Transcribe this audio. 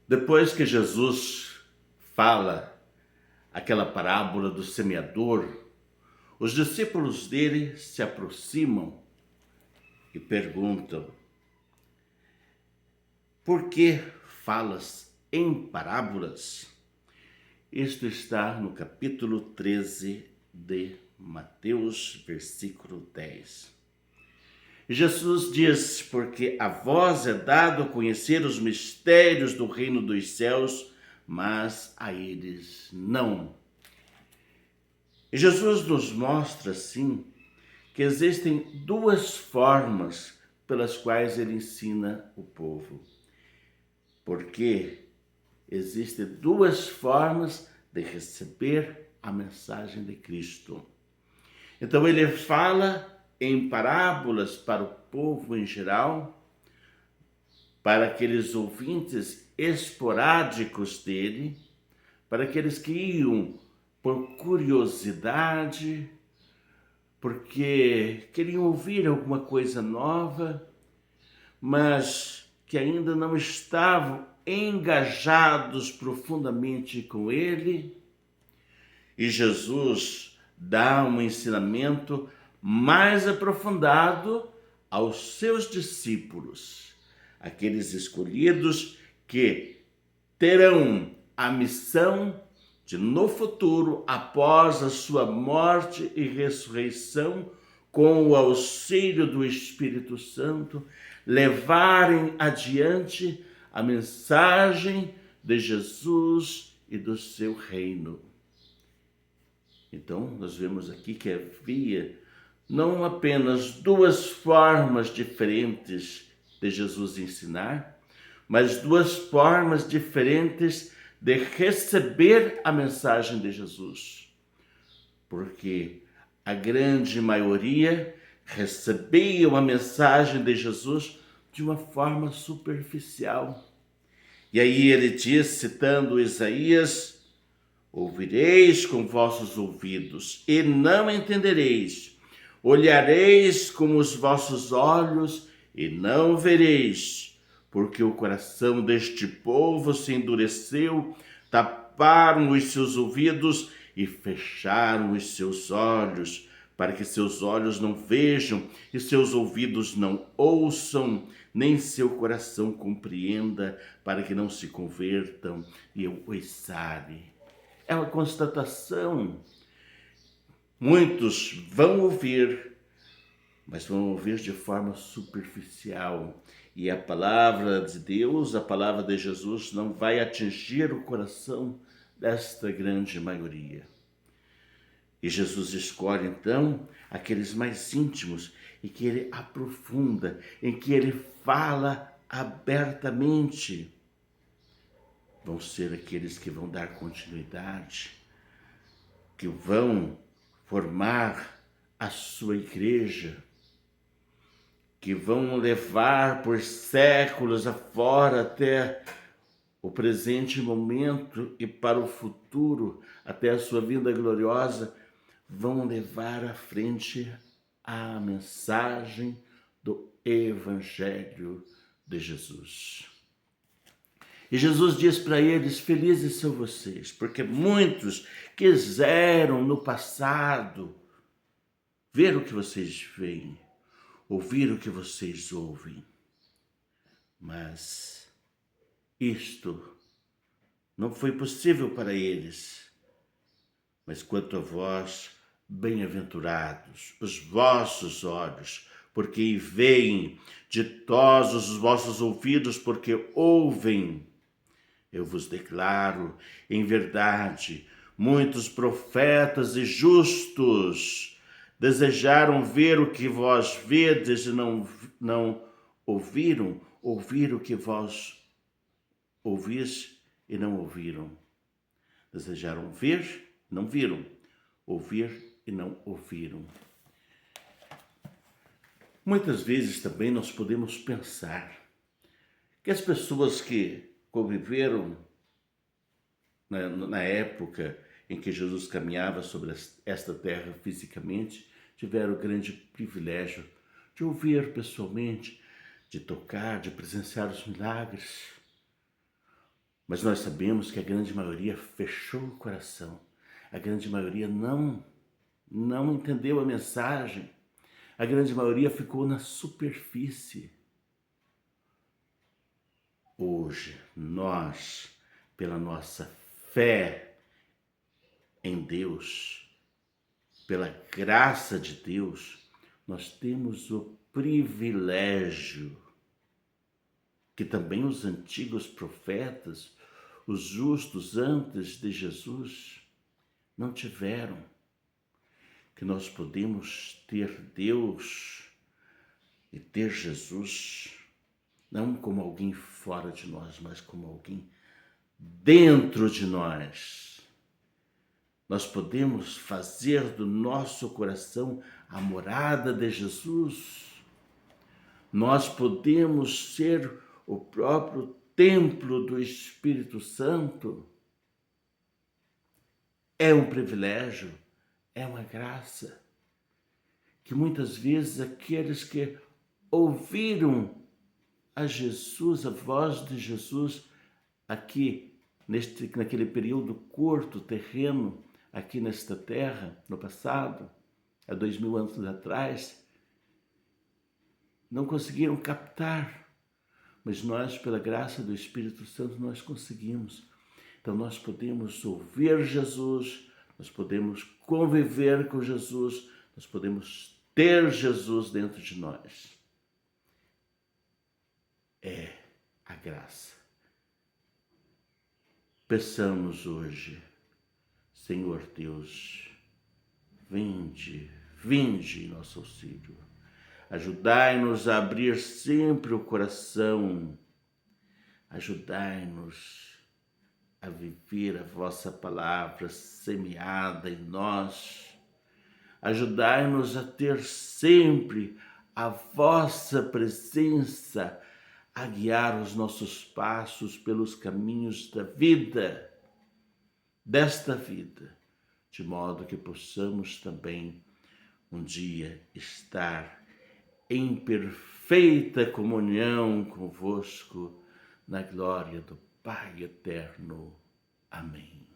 Depois que Jesus fala aquela parábola do semeador, os discípulos dele se aproximam e perguntam: por que falas em parábolas? Isto está no capítulo 13 de Mateus, versículo 10. Jesus diz: porque a vós é dado conhecer os mistérios do reino dos céus, mas a eles não. E Jesus nos mostra, assim, que existem duas formas pelas quais ele ensina o povo. Porque existem duas formas de receber a mensagem de Cristo. Então ele fala em parábolas para o povo em geral, para aqueles ouvintes esporádicos dele, para aqueles que iam por curiosidade, porque queriam ouvir alguma coisa nova, mas que ainda não estavam engajados profundamente com ele. E Jesus dá um ensinamento mais aprofundado aos seus discípulos, aqueles escolhidos que terão a missão de, no futuro, após a sua morte e ressurreição, com o auxílio do Espírito Santo, levarem adiante a mensagem de Jesus e do seu reino. Então, nós vemos aqui que havia não apenas duas formas diferentes de Jesus ensinar, mas duas formas diferentes de receber a mensagem de Jesus. Porque a grande maioria recebia a mensagem de Jesus de uma forma superficial. E aí ele diz, citando Isaías: ouvireis com vossos ouvidos e não entendereis, olhareis com os vossos olhos e não vereis, porque o coração deste povo se endureceu, taparam os seus ouvidos e fecharam os seus olhos, para que seus olhos não vejam e seus ouvidos não ouçam, nem seu coração compreenda, para que não se convertam e eu os sare. É uma constatação. Muitos vão ouvir, mas vão ouvir de forma superficial. E a palavra de Deus, a palavra de Jesus, não vai atingir o coração desta grande maioria. E Jesus escolhe, então, aqueles mais íntimos, e que ele aprofunda, em que ele fala abertamente. Vão ser aqueles que vão dar continuidade, que vão formar a sua igreja, que vão levar por séculos afora até o presente momento e para o futuro, até a sua vinda gloriosa, vão levar à frente a mensagem do Evangelho de Jesus. E Jesus diz para eles: felizes são vocês, porque muitos quiseram no passado ver o que vocês veem, ouvir o que vocês ouvem, mas isto não foi possível para eles. Mas quanto a vós, bem-aventurados os vossos olhos, porque veem, ditosos os vossos ouvidos, porque ouvem. Eu vos declaro, em verdade, muitos profetas e justos desejaram ver o que vós vedes e não ouviram, ouvir o que vós ouvis e não ouviram. Desejaram ver, não viram, ouvir e não ouviram. Muitas vezes também nós podemos pensar que as pessoas que conviveram na época em que Jesus caminhava sobre esta terra fisicamente, tiveram o grande privilégio de ouvir pessoalmente, de tocar, de presenciar os milagres. Mas nós sabemos que a grande maioria fechou o coração. A grande maioria não entendeu a mensagem. A grande maioria ficou na superfície. Hoje, nós, pela nossa fé em Deus, pela graça de Deus, nós temos o privilégio que também os antigos profetas, os justos antes de Jesus, não tiveram, que nós podemos ter Deus e ter Jesus, não como alguém fora de nós, mas como alguém dentro de nós. Nós podemos fazer do nosso coração a morada de Jesus. Nós podemos ser o próprio templo do Espírito Santo. É um privilégio, é uma graça, que muitas vezes aqueles que ouviram a Jesus, a voz de Jesus, aqui, naquele período curto, terreno, aqui nesta terra, no passado, há 2000 anos atrás, não conseguiram captar, mas nós, pela graça do Espírito Santo, nós conseguimos. Então nós podemos ouvir Jesus, nós podemos conviver com Jesus, nós podemos ter Jesus dentro de nós. É a graça. Peçamos hoje, Senhor Deus, vinde em nosso auxílio. Ajudai-nos a abrir sempre o coração. Ajudai-nos a viver a vossa palavra semeada em nós. Ajudai-nos a ter sempre a vossa presença a guiar os nossos passos pelos caminhos da vida, desta vida, de modo que possamos também um dia estar em perfeita comunhão convosco na glória do Pai eterno. Amém.